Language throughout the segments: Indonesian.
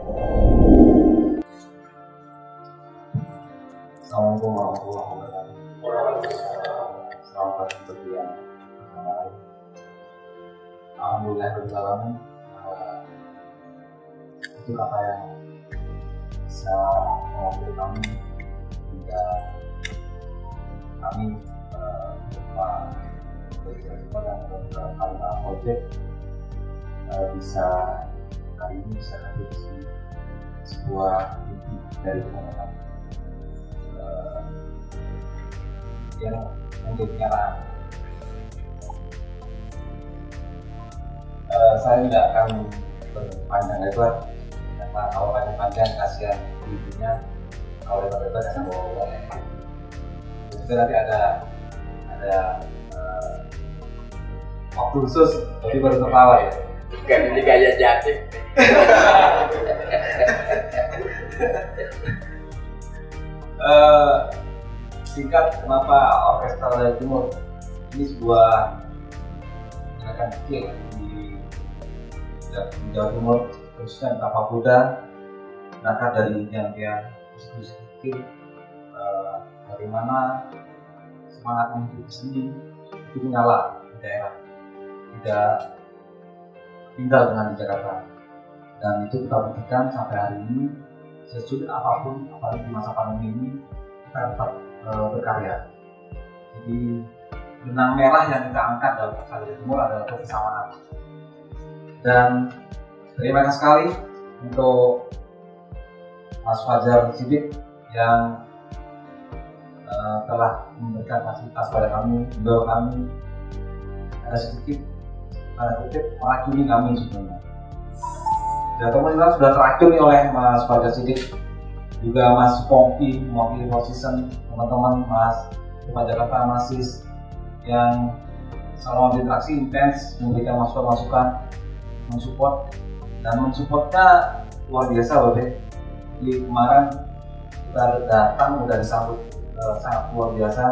Assalamualaikum warahmatullahi wabarakatuh. Selamat pagi untuk yang lain. Alhamdulillahirobbilalamin. Itu apa yang bisa mewakili kami hingga kami Pak Direktur dan Kalima Project bisa hari ini bisa hadir di sebuah titik dari teman-teman yang menjadi kenyataan. Saya tidak akan berpanjang lebar karena kalau panjang kasihan ibunya, kalau lebar-lebar saya bawa. Jadi nanti ada waktu khusus, jadi baru tertawa ya. Bukan ini gaya Jatim. Singkat, kenapa Orkestra dari Timur? Ini sebuah gerakan kecil di Jawa Timur, khususnya di Tapak Kuda, berangkat dari tiang-tiang musik kecil. Bagaimana semangat untuk seni itu menyala di daerah, tidak tinggal dengan di Jakarta, dan itu kita buktikan sampai hari ini. Sesulit apapun, apalagi di masa pandemi ini, kita tetap berkarya. Jadi benang merah yang kita angkat dalam Orkestra Jawa Timur adalah kebersamaan. Dan terima kasih sekali untuk Mas Fajar Siddiq yang telah memberikan fasilitas pada kami, mendorong kami, ada sedikit tanda kutip meracuni kami sebenarnya. Ya, teman-teman sudah teracuni oleh Mas Fajar Siddiq, juga Mas Pongki, mewakili Four Seasons, teman-teman Mas Rumah Jakarta, Mas Sis, yang selalu berinteraksi intens, memberikan masukan-masukan, mensupport, dan mensupportnya luar biasa Bapak. Jadi kemarin kita datang udah disambut sangat luar biasa,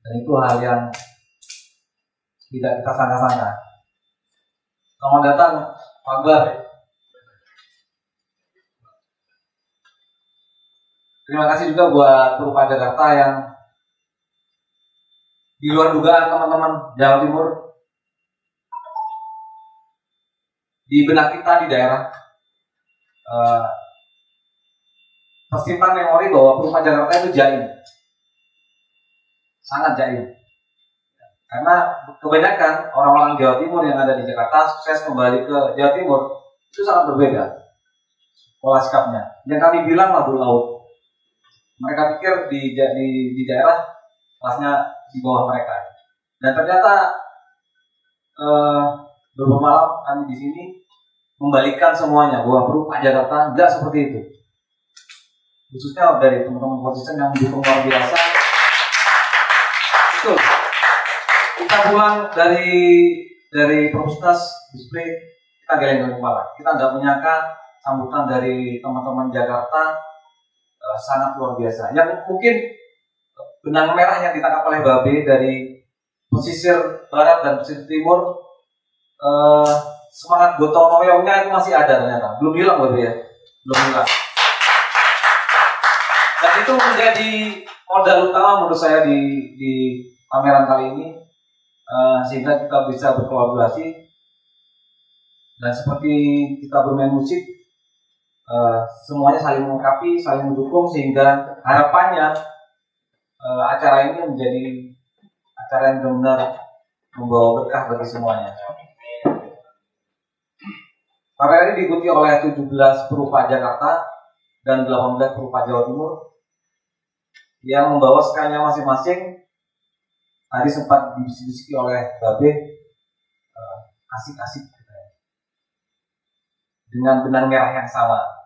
dan itu hal yang tidak kita sangka-sangka. Selamat datang Pak Akbar. Terima kasih juga buat Perupa Jakarta yang di luar dugaan teman-teman Jawa Timur, di benak kita di daerah tersimpan memori bahwa Perupa Jakarta itu jaim, sangat jaim. Karena kebanyakan orang-orang Jawa Timur yang ada di Jakarta sukses kembali ke Jawa Timur itu sangat berbeda pola sikapnya. Yang kami bilang labu laut. Mereka pikir di daerah kelasnya di bawah mereka. Dan ternyata beberapa malam kami di sini membalikkan semuanya bahwa Perupa Jakarta tidak seperti itu. Khususnya dari teman-teman Four Seasons yang mendukung luar biasa. Betul. Kita pulang dari Perpusnas display, kita geleng-geleng kepala. Kita nggak menyangka sambutan dari teman-teman Jakarta sangat luar biasa. Yang mungkin benang merah yang ditangkap oleh Babe dari pesisir barat dan pesisir timur, semangat gotong royongnya itu masih ada ternyata. Belum hilang Babe ya, belum hilang. Dan itu menjadi modal utama menurut saya di pameran kali ini, sehingga kita bisa berkolaborasi. Dan seperti kita bermain musik, semuanya saling melengkapi, saling mendukung, sehingga harapannya acara ini menjadi acara yang benar-benar membawa berkah bagi semuanya. Pameran ini diikuti oleh 17 Perupa Jakarta dan 18 Perupa Jawa Timur yang membawa skanya masing-masing. Tadi sempat dibisiki oleh Babe, asik-asik dengan benang merah yang sama.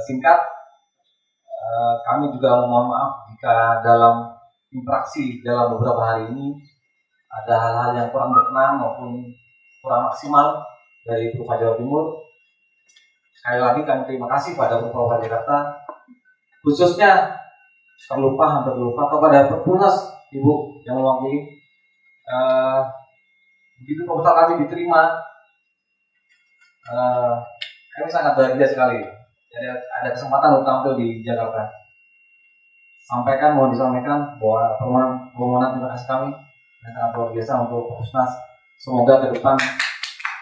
Singkat, kami juga mohon maaf jika dalam interaksi dalam beberapa hari ini ada hal-hal yang kurang berkenan maupun kurang maksimal dari Perupa Jawa Timur. Sekali lagi kami terima kasih pada Perupa Jakarta, khususnya hampir terlupa kepada Perpusnas Ibu yang mewakili. Begitu proposal kami diterima, Kami sangat bahagia sekali. Jadi ada kesempatan untuk tampil di Jakarta. Mohon disampaikan bahwa permohonan terima kasih kami yang sangat luar biasa untuk Pusnas. Semoga ke depan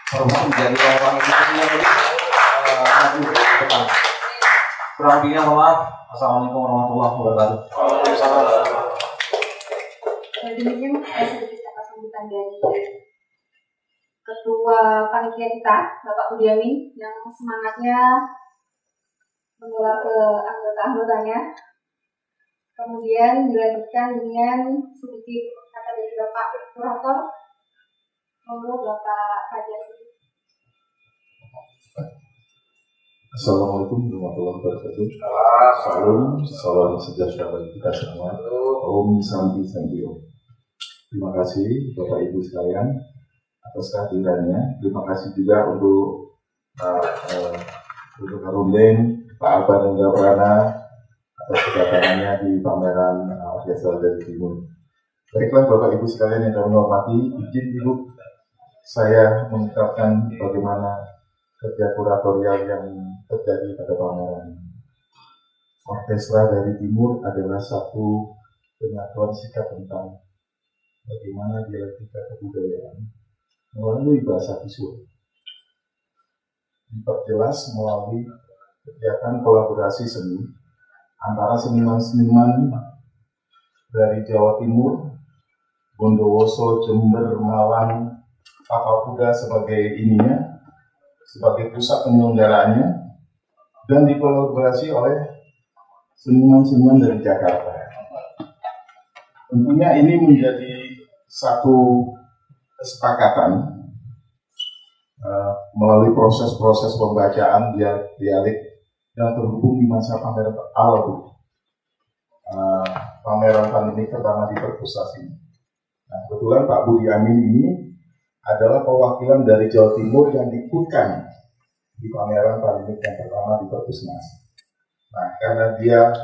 Perumnas menjadi orang-orang yang lebih maju ke depan. Kurang lebihnya mohon maaf. Assalamualaikum warahmatullahi wabarakatuh. Demikian sedikit kata sambutan dari Ketua Panitia kita, Bapak Budiamin, yang semangatnya menular ke anggota-anggotanya. Kemudian dilanjutkan dengan sedikit kata dari Bapak Kurator. Monggo Bapak Fajar. Assalamualaikum warahmatullahi wabarakatuh. Salam sejahtera bagi kita semua. Om Santi Santi Om. Terima kasih Bapak Ibu sekalian atas kehadirannya. Terima kasih juga untuk Harundeng, Pak Alba dan Gabrana atas kedatangannya di pameran Orkestra dari Timur. Baiklah Bapak Ibu sekalian yang kami hormati, izin Ibu saya mengucapkan bagaimana kerja kuratorial yang terjadi pada pameran Orkestra dari Timur adalah satu penyatuan sikap tentang bagaimana dialektika kebudayaan melalui bahasa visual. Diperjelas melalui kegiatan kolaborasi seni antara seniman-seniman dari Jawa Timur, Bondowoso, Jember, Malang, Tapal Kuda sebagai pusat penyelenggaraannya, dan dikolaborasi oleh seniman-seniman dari Jakarta. Tentunya ini menjadi satu kesepakatan melalui proses-proses pembacaan dialek yang terhubung di masa pameran awal pameran pandemi pertama di Perpusnas ini. Nah, kebetulan Pak Budi Amin ini adalah perwakilan dari Jawa Timur yang diikutkan di pameran pandemi yang pertama di Perpusnas. Nah, karena dia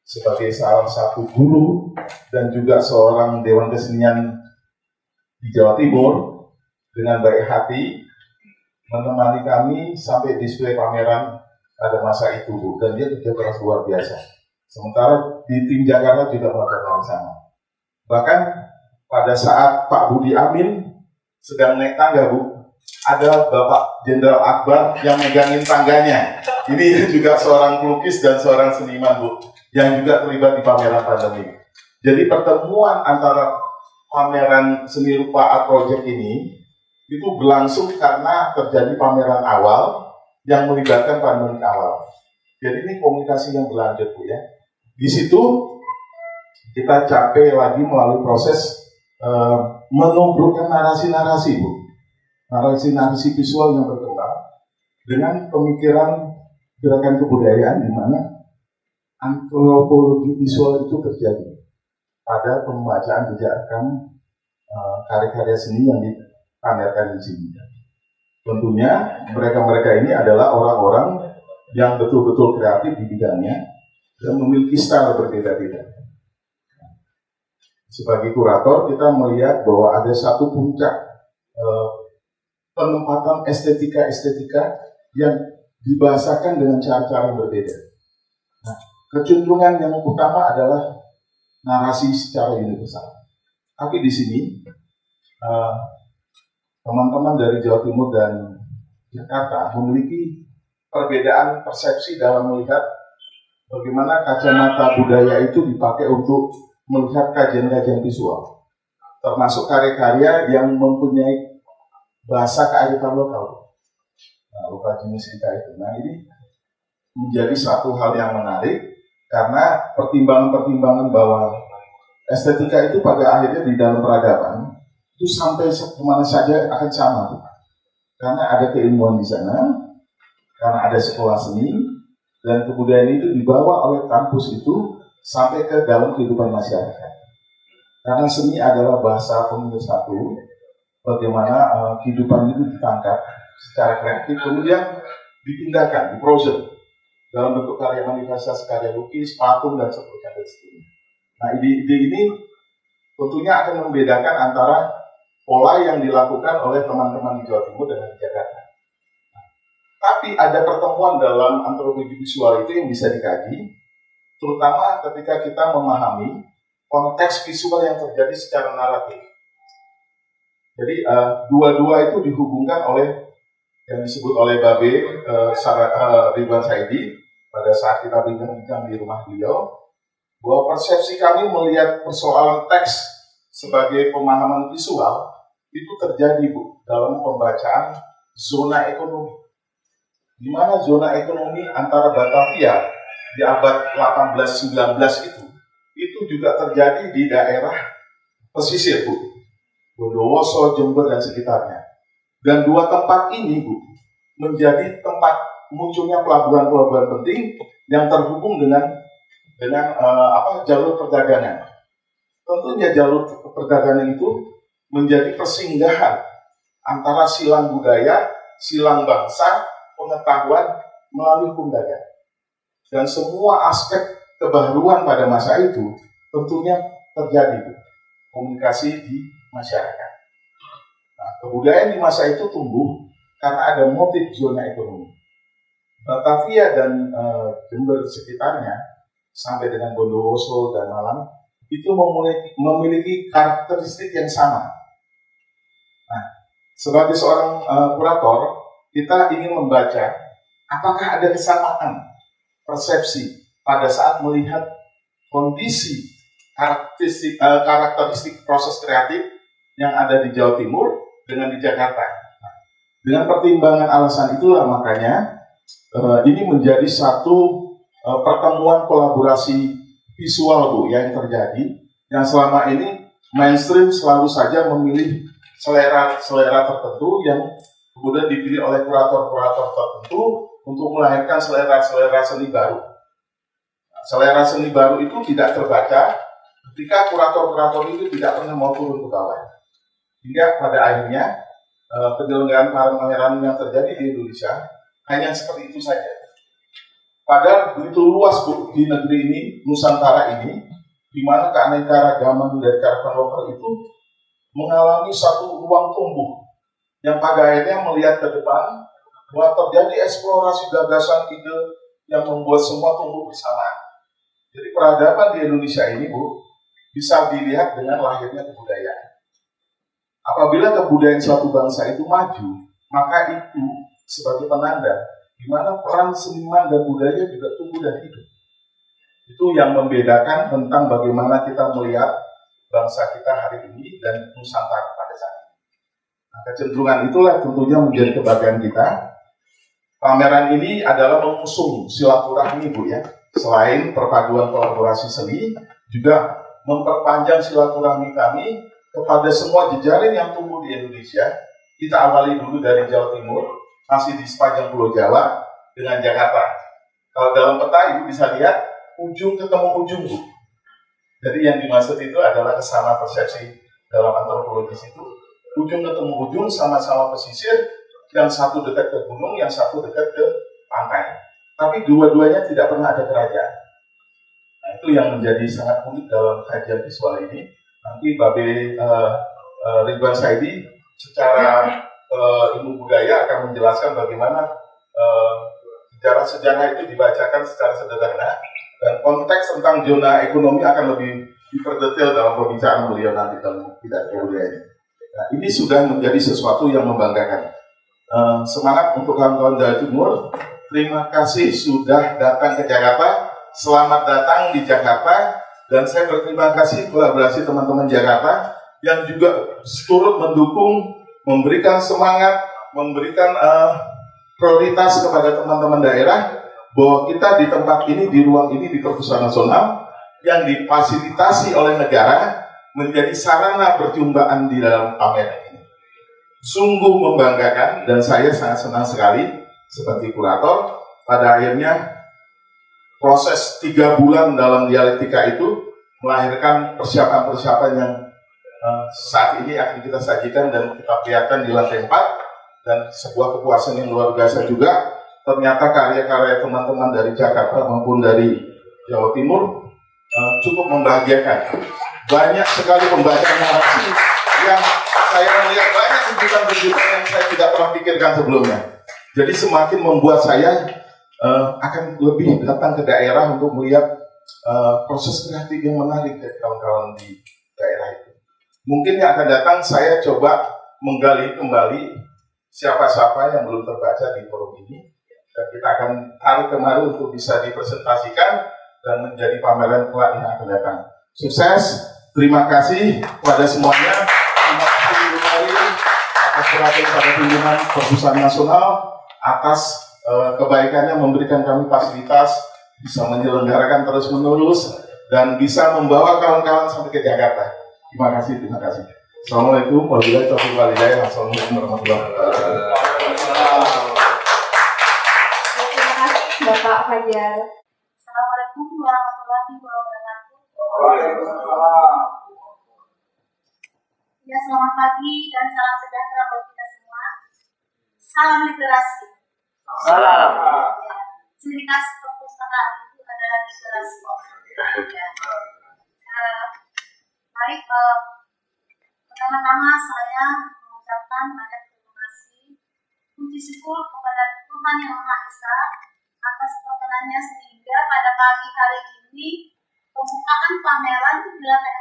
sebagai salah satu guru dan juga seorang dewan kesenian di Jawa Timur dengan baik hati menemani kami sampai display pameran pada masa itu, Bu. Dan dia kerja keras luar biasa. Sementara di tim Jakarta juga melakukan hal yang sama. Bahkan pada saat Pak Budi Amin sedang naik tangga, Bu, ada Bapak Jenderal Akbar yang megangin tangganya. Ini juga seorang pelukis dan seorang seniman, Bu, yang juga terlibat di pameran pandemi. Jadi pertemuan antara pameran seni rupa Art Project ini itu berlangsung karena terjadi pameran awal yang melibatkan pandemi awal. Jadi ini komunikasi yang berlanjut, Bu, ya. Di situ kita capek lagi melalui proses menumbuhkan narasi-narasi, Bu. Narasi-narasi visual yang berkembang dengan pemikiran gerakan kebudayaan di mana antropologi visual itu terjadi pada pembacaan jejak rekam karya-karya seni yang dipamerkan di sini. Tentunya mereka-mereka ini adalah orang-orang yang betul-betul kreatif di bidangnya dan memiliki style berbeda-beda. Sebagai kurator kita melihat bahwa ada satu puncak penempatan estetika-estetika yang dibahasakan dengan cara-cara yang berbeda. Nah, kecenderungan yang utama adalah narasi secara universal. Tapi di sini teman-teman dari Jawa Timur dan Jakarta memiliki perbedaan persepsi dalam melihat bagaimana kacamata budaya itu dipakai untuk melihat kajian-kajian visual, termasuk karya-karya yang mempunyai bahasa kearifan lokal, lokal jenis kita itu. Nah, ini menjadi satu hal yang menarik karena pertimbangan-pertimbangan bahwa estetika itu pada akhirnya di dalam peradaban itu sampai kemana saja akan sama, karena ada keilmuan di sana, karena ada sekolah seni, dan kebudayaan itu dibawa oleh kampus itu sampai ke dalam kehidupan masyarakat. Karena seni adalah bahasa pemersatu, bagaimana kehidupan itu ditangkap secara kreatif, kemudian dipindahkan, diproses dalam bentuk karya manifestasi, karya lukis, patung, dan seterusnya. Nah, ide ini tentunya akan membedakan antara pola yang dilakukan oleh teman-teman di Jawa Timur dengan di Jakarta. Tapi ada pertemuan dalam antropologi visual itu yang bisa dikaji, terutama ketika kita memahami konteks visual yang terjadi secara naratif. Jadi dua-dua itu dihubungkan oleh yang disebut oleh Babe Ridwan Saidi pada saat kita bincang-bincang di rumah beliau, bahwa persepsi kami melihat persoalan teks sebagai pemahaman visual itu terjadi, Bu, dalam pembacaan zona ekonomi. Di mana zona ekonomi antara Batavia di abad 18-19 itu juga terjadi di daerah pesisir, Bu. Bondowoso, Jember, dan sekitarnya. Dan dua tempat ini, Bu, menjadi tempat munculnya pelabuhan-pelabuhan penting yang terhubung dengan jalur perdagangan. Tentunya jalur perdagangan itu menjadi persinggahan antara silang budaya, silang bangsa, pengetahuan melalui hukum dagang. Dan semua aspek kebaruan pada masa itu tentunya terjadi, Bu, komunikasi di masyarakat. Nah, kebudayaan di masa itu tumbuh karena ada motif zona ekonomi. Batavia dan Jember sekitarnya sampai dengan Bondowoso dan Malang itu memiliki karakteristik yang sama. Nah, sebagai seorang kurator, kita ingin membaca apakah ada kesamaan persepsi pada saat melihat kondisi karakteristik proses kreatif yang ada di Jawa Timur dengan di Jakarta. Nah, dengan pertimbangan alasan itulah makanya ini menjadi satu pertemuan kolaborasi visual, Bu, yang terjadi, yang selama ini mainstream selalu saja memilih selera tertentu yang kemudian dipilih oleh kurator-kurator tertentu untuk melahirkan selera seni baru. Nah, selera seni baru itu tidak terbaca ketika kurator-kurator itu tidak pernah mau turun ke bawah. Hingga pada akhirnya penyelenggaraan pameran yang terjadi di Indonesia hanya seperti itu saja. Padahal begitu luas, Bu, di negeri ini, Nusantara ini, di mana keanekaragaman dari karakter lokal itu mengalami satu ruang tumbuh yang pada akhirnya melihat ke depan bahwa terjadi eksplorasi gagasan ide yang membuat semua tumbuh bersamaan. Jadi peradaban di Indonesia ini, Bu, bisa dilihat dengan lahirnya kebudayaan. Apabila kebudayaan suatu bangsa itu maju, maka itu sebagai penanda di mana peran seniman dan budaya juga tumbuh dan hidup. Itu yang membedakan tentang bagaimana kita melihat bangsa kita hari ini dan Nusantara pada saat ini. Nah, kecenderungan itulah tentunya menjadi kebanggaan kita. Pameran ini adalah mengusung silaturahmi, Bu, ya. Selain perpaduan kolaborasi seni, juga memperpanjang silaturahmi kami kepada semua jejaring yang tumbuh di Indonesia. Kita awali dulu dari Jawa Timur, masih di sepanjang Pulau Jawa dengan Jakarta. Kalau dalam peta Ibu bisa lihat ujung ketemu ujung, Bu. Jadi yang dimaksud itu adalah kesamaan persepsi dalam antropologis itu. Ujung ketemu ujung, sama-sama pesisir, yang satu dekat ke gunung, yang satu dekat ke pantai. Tapi dua-duanya tidak pernah ada kerajaan. Nah, itu yang menjadi sangat unik dalam kajian visual ini. Nanti Babe Ridwan Saidi secara ilmu budaya akan menjelaskan bagaimana sejarah-sejarah itu dibacakan secara sederhana, dan konteks tentang zona ekonomi akan lebih diperdetail dalam pembicaraan beliau nanti dalam pidato budaya ini. Nah, ini sudah menjadi sesuatu yang membanggakan. Semangat untuk kawan-kawan Jawa Timur. Terima kasih sudah datang ke Jakarta. Selamat datang di Jakarta. Dan saya berterima kasih kolaborasi teman-teman Jakarta yang juga turut mendukung, memberikan semangat, memberikan prioritas kepada teman-teman daerah bahwa kita di tempat ini, di ruang ini, di Perpustakaan Nasional yang difasilitasi oleh negara menjadi sarana perjumpaan di dalam pameran ini. Sungguh membanggakan dan saya sangat senang sekali sebagai kurator. Pada akhirnya proses 3 bulan dalam dialektika itu melahirkan persiapan-persiapan yang saat ini akan kita sajikan dan kita perlihatkan di lantai 4, dan sebuah kepuasan yang luar biasa juga. Ternyata karya-karya teman-teman dari Jakarta maupun dari Jawa Timur cukup membahagiakan. Banyak sekali pembacaan narasi yang saya melihat banyak kejutan-kejutan yang saya tidak pernah pikirkan sebelumnya. Jadi semakin membuat saya akan lebih datang ke daerah untuk melihat proses kreatif yang menarik dari kawan-kawan di daerah itu. Mungkin yang akan datang saya coba menggali kembali siapa-siapa yang belum terbaca di forum ini, dan kita akan tarik kemari untuk bisa dipresentasikan dan menjadi pameran kelak yang akan datang. Sukses, terima kasih kepada semuanya. Terima kasih kembali atas perhatian pada pimpinan Perpustakaan Nasional atas kebaikannya memberikan kami fasilitas bisa menyelenggarakan terus-menerus dan bisa membawa kawan-kawan sampai ke Jakarta. Terima kasih, terima kasih. Assalamualaikum warahmatullahi wabarakatuh. Assalamualaikum warahmatullahi wabarakatuh. Terima kasih Bapak Fajar. Assalamualaikum warahmatullahi wabarakatuh. Ya, selamat pagi dan salam sejahtera buat kita semua. Salam literasi. Salam. Ya, ciri khas perpustakaan itu adalah literasi. Ya. Baik, pertama-tama saya mengucapkan banyak terima kasih, puji syukur kepada Tuhan Yang Maha Esa atas perkenannya sehingga pada pagi hari ini pembukaan pameran di lantai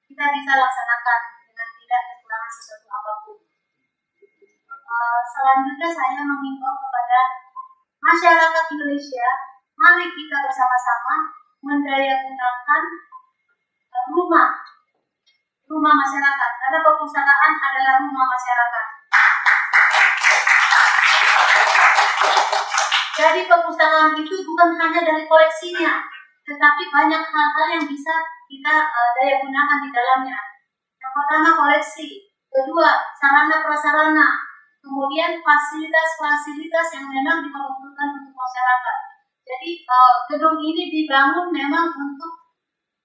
4 kita bisa laksanakan dengan tidak kekurangan sesuatu apapun. Selanjutnya saya mengimbau kepada masyarakat Indonesia, mari kita bersama-sama mendayagunakan rumah masyarakat, karena perpustakaan adalah rumah masyarakat. Jadi perpustakaan itu bukan hanya dari koleksinya, tetapi banyak hal-hal yang bisa kita daya gunakan di dalamnya. Yang pertama koleksi, kedua sarana prasarana, kemudian fasilitas-fasilitas yang memang diperuntukkan untuk masyarakat. Jadi gedung ini dibangun memang untuk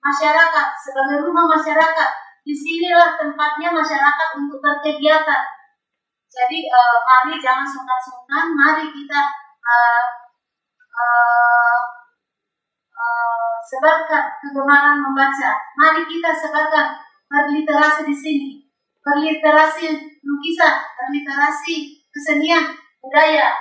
masyarakat, sebagai rumah masyarakat. Disinilah tempatnya masyarakat untuk berkegiatan. Jadi mari jangan sungkan-sungkan, mari kita sebarkan kegemaran membaca. Mari kita sebarkan berliterasi di sini, berliterasi lukisan, berliterasi kesenian, budaya.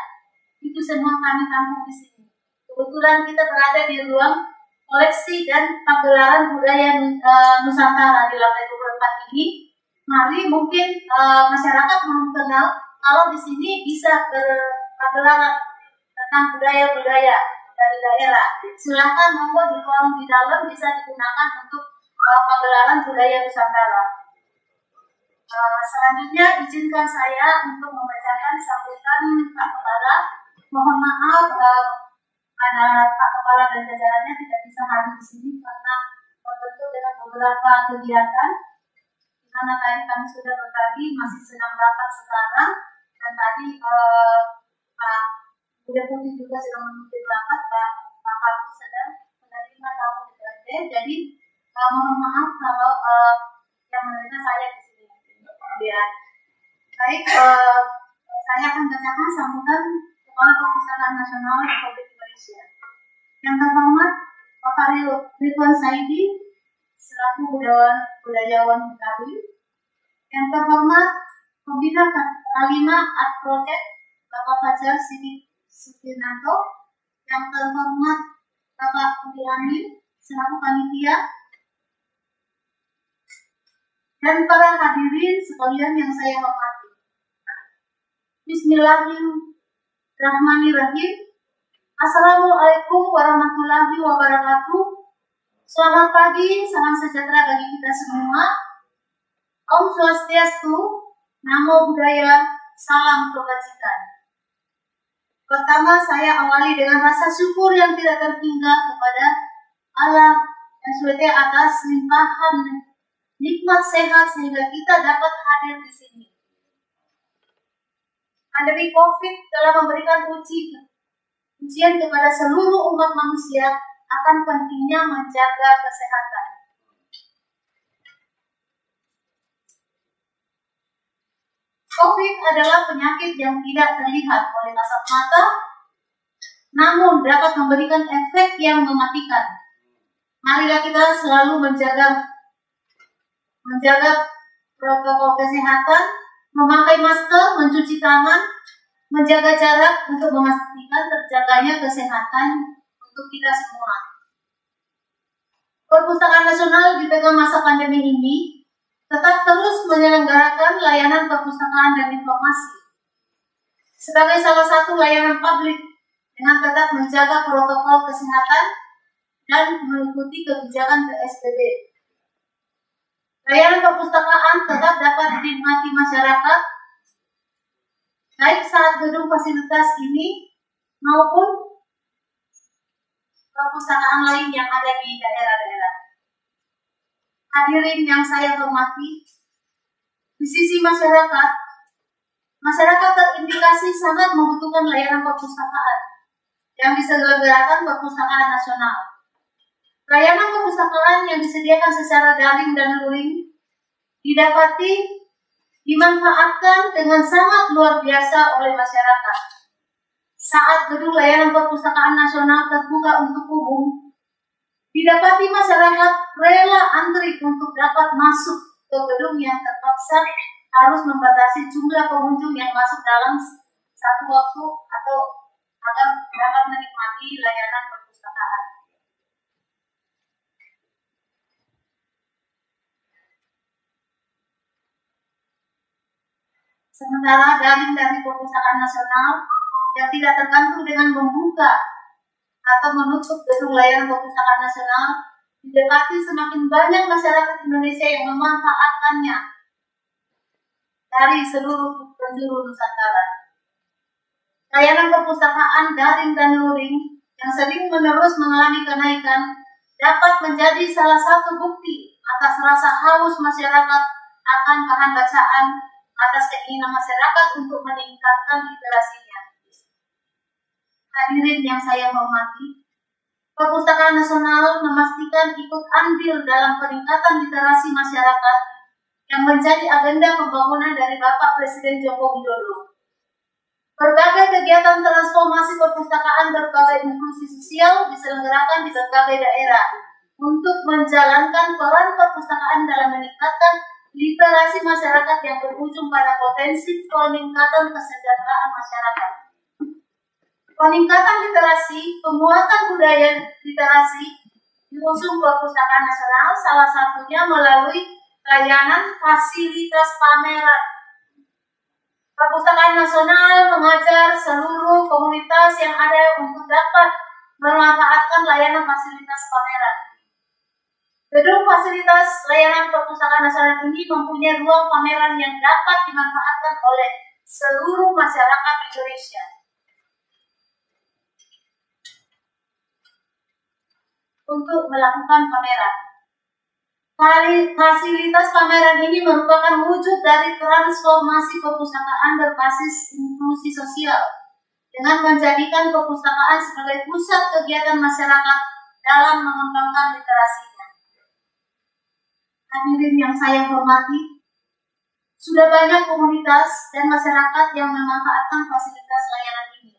Itu semua kami tampung di sini. Kebetulan kita berada di ruang koleksi dan pagelaran budaya Nusantara di lantai 24 ini. Mari mungkin masyarakat belum kenal kalau di sini bisa berpagelaran tentang budaya-budaya dari daerah. Silakan monggo di ruang di dalam bisa digunakan untuk pagelaran budaya Nusantara. Selanjutnya izinkan saya untuk membacakan sambutan Pak Kepala. Mohon maaf karena Pak Kepala dan jajarannya tidak bisa hadir di sini karena terbentur dengan beberapa kegiatan. Di mana tadi kami sudah berbagi, masih sedang rapat sekarang, dan tadi Pak Deputi juga sedang memimpin rapat, Pak Kapus sedang menerima tamu DPRD. Jadi mohon maaf kalau yang menerima saya di sini. Kemudian, baik, saya akan bacakan sambutan Kepala Perpustakaan Nasional Republik Indonesia. Yang terhormat Bapak Ridwan Saidi selaku budayawan Betawi. Yang terhormat Pembina K5 Art Project Bapak Fajar Sukinanto. Yang terhormat Bapak Budi Amin selaku panitia. Dan para hadirin sekalian yang saya hormati. Bismillahirrahmanirrahim. Assalamualaikum warahmatullahi wabarakatuh. Selamat pagi, salam sejahtera bagi kita semua. Om Swastiastu, Namo Buddhaya, salam kebajikan. Pertama, saya awali dengan rasa syukur yang tidak terhingga kepada Allah SWT atas limpahan nikmat sehat sehingga kita dapat hadir di sini. Pandemi COVID telah memberikan ujian kepada seluruh umat manusia akan pentingnya menjaga kesehatan. COVID adalah penyakit yang tidak terlihat oleh kasat mata, namun dapat memberikan efek yang mematikan. Marilah kita selalu menjaga protokol kesehatan, memakai masker, mencuci tangan, menjaga jarak untuk memastikan terjaganya kesehatan untuk kita semua. Perpustakaan Nasional di tengah masa pandemi ini tetap terus menyelenggarakan layanan perpustakaan dan informasi sebagai salah satu layanan publik dengan tetap menjaga protokol kesehatan dan mengikuti kebijakan PSBB. Layanan perpustakaan tetap dapat dinikmati masyarakat baik saat gedung fasilitas ini maupun perpustakaan lain yang ada di daerah-daerah. Hadirin yang saya hormati, di sisi masyarakat terindikasi sangat membutuhkan layanan perpustakaan yang diselenggarakan Perpustakaan Nasional. Layanan perpustakaan yang disediakan secara daring dan luring didapati dimanfaatkan dengan sangat luar biasa oleh masyarakat. Saat gedung layanan Perpustakaan Nasional terbuka untuk umum, didapati masyarakat rela antri untuk dapat masuk ke gedung yang terpaksa harus membatasi jumlah pengunjung yang masuk dalam satu waktu atau agar dapat menikmati layanan perpustakaan. Sementara daring dari Perpustakaan Nasional yang tidak tergantung dengan membuka atau menutup gedung layanan Perpustakaan Nasional, didapati semakin banyak masyarakat Indonesia yang memanfaatkannya dari seluruh penjuru Nusantara. Layanan perpustakaan daring dan luring yang sering menerus mengalami kenaikan dapat menjadi salah satu bukti atas rasa haus masyarakat akan bahan bacaan, atas keinginan masyarakat untuk meningkatkan literasinya. Hadirin yang saya hormati, Perpustakaan Nasional memastikan ikut andil dalam peningkatan literasi masyarakat yang menjadi agenda pembangunan dari Bapak Presiden Joko Widodo. Berbagai kegiatan transformasi perpustakaan berbagai inklusi sosial diselenggarakan di berbagai daerah untuk menjalankan peran perpustakaan dalam meningkatkan literasi masyarakat yang berujung pada potensi peningkatan kesejahteraan masyarakat. Peningkatan literasi, penguatan budaya literasi diusung Perpustakaan Nasional salah satunya melalui layanan fasilitas pameran. Perpustakaan Nasional mengajar seluruh komunitas yang ada untuk dapat memanfaatkan layanan fasilitas pameran. Gedung fasilitas layanan Perpustakaan Nasional ini mempunyai ruang pameran yang dapat dimanfaatkan oleh seluruh masyarakat Indonesia. Untuk melakukan pameran. Fasilitas pameran ini merupakan wujud dari transformasi perpustakaan berbasis inklusi sosial dengan menjadikan perpustakaan sebagai pusat kegiatan masyarakat dalam mengembangkan literasinya. Hadirin yang saya hormati, sudah banyak komunitas dan masyarakat yang memanfaatkan fasilitas layanan ini.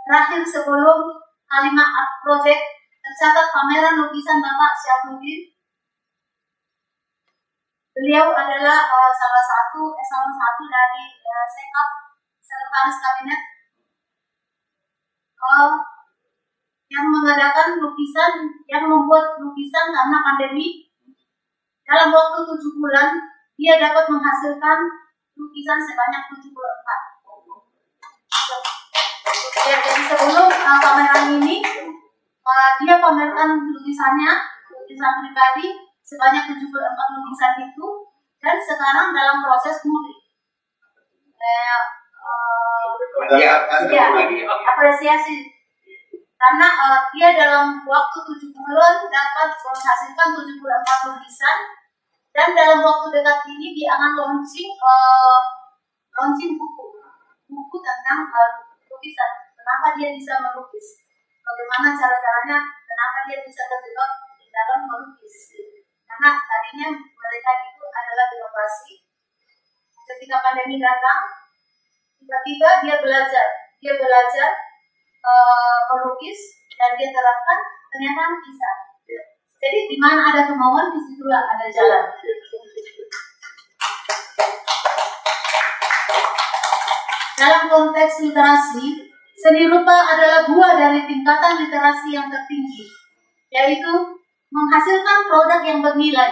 Terakhir sebelum Kalimat Art Project tercatat pameran lukisan Bapak Syafruddin. Beliau adalah salah satu eselon 1 dari Sekap, Sekretaris Kabinet, yang mengadakan lukisan, yang membuat lukisan karena pandemi. Dalam waktu 7 bulan, dia dapat menghasilkan lukisan sebanyak 74. Ya, jadi sebelum pameran ini, dia pamerkan lukisan pribadi sebanyak 74 lukisan itu, dan sekarang dalam proses mudik. Apresiasi karena dia dalam waktu 7 bulan dapat menghasilkan 74 lukisan, dan dalam waktu dekat ini dia akan launching buku tentang lukisan. Kenapa dia bisa melukis? Bagaimana cara-caranya, kenapa dia bisa terjebak di dalam melukis. Karena tadinya mereka itu adalah birokrasi. Ketika pandemi datang, tiba-tiba dia belajar melukis, dan dia terapkan, ternyata bisa. Jadi di mana ada kemauan, disitulah ada jalan. dalam konteks literasi, seni rupa adalah buah dari tingkatan literasi yang tertinggi, yaitu menghasilkan produk yang bernilai.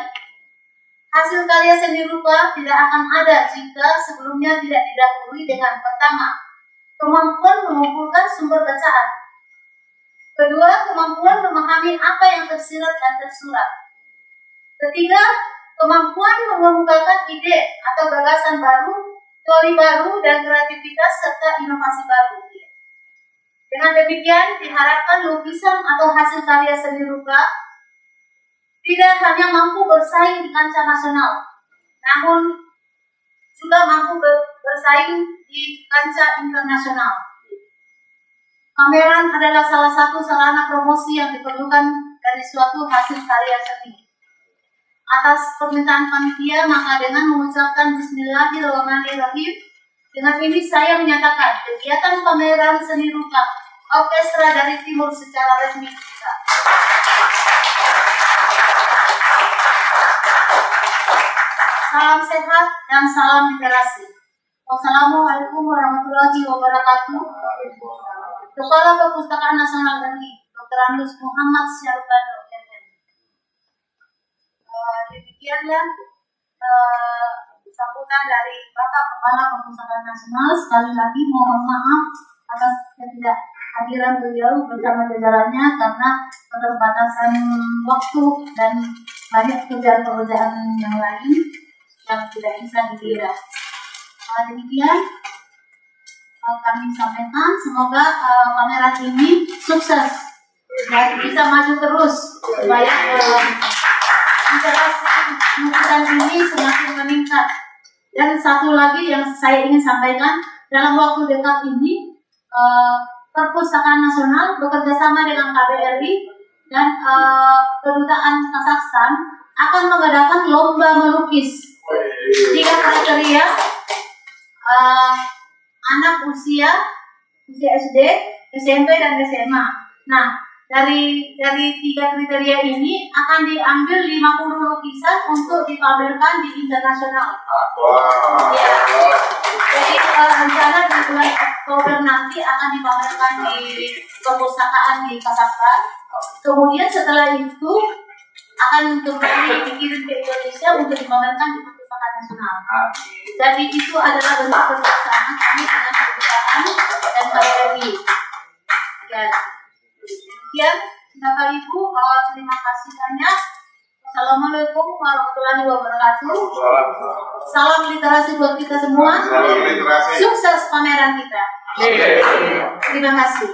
Hasil karya seni rupa tidak akan ada jika sebelumnya tidak didahului dengan pertama, kemampuan mengumpulkan sumber bacaan. Kedua, kemampuan memahami apa yang tersirat dan tersurat. Ketiga, kemampuan mengemukakan ide atau gagasan baru, teori baru, dan kreativitas serta inovasi baru. Dengan demikian, diharapkan lukisan atau hasil karya seni rupa tidak hanya mampu bersaing di kancah nasional, namun juga mampu bersaing di kancah internasional. Pameran adalah salah satu sarana promosi yang diperlukan dari suatu hasil karya seni. Atas permintaan panitia, maka dengan mengucapkan Bismillahirrahmanirrahim, dengan ini saya menyatakan kegiatan pameran seni rupa Orkestra dari Timur secara resmi dibuka. Salam sehat dan salam literasi. Wassalamualaikum warahmatullahi wabarakatuh. Kepala Perpustakaan Nasional RI, Dr. Andus Muhammad Syarubano, MM. Demikianlah sambutan dari Bapak Kepala Perpustakaan Nasional. Sekali lagi mohon maaf atas ketidakhadiran beliau bersama jajarannya karena keterbatasan waktu dan banyak pekerjaan-pekerjaan yang lain yang tidak bisa dikira. Demikian kami sampaikan, semoga pameran ini sukses dan bisa maju terus supaya literasi lukisan ini semakin meningkat. Dan satu lagi yang saya ingin sampaikan, dalam waktu dekat ini Perpustakaan Nasional bekerjasama dengan KBRI dan Kedutaan Kazakhstan akan mengadakan lomba melukis 3 kriteria: anak usia SD, SMP, dan SMA. Nah, dari 3 kriteria ini akan diambil 50 lukisan untuk dipamerkan di internasional. Ya. Jadi rencana di bulan Oktober nanti akan dipamerkan di perpustakaan di Kazakhstan. Kemudian setelah itu akan kembali dikirim ke Indonesia untuk dipamerkan di Perpustakaan Nasional. Jadi itu adalah bentuk kerjasama kami dengan Perpustakaan dan KBRI. Ya, demikian Bapak Ibu, terima kasih banyak. Assalamualaikum warahmatullahi wabarakatuh. Salam literasi buat kita semua. Sukses pameran kita. Terima kasih.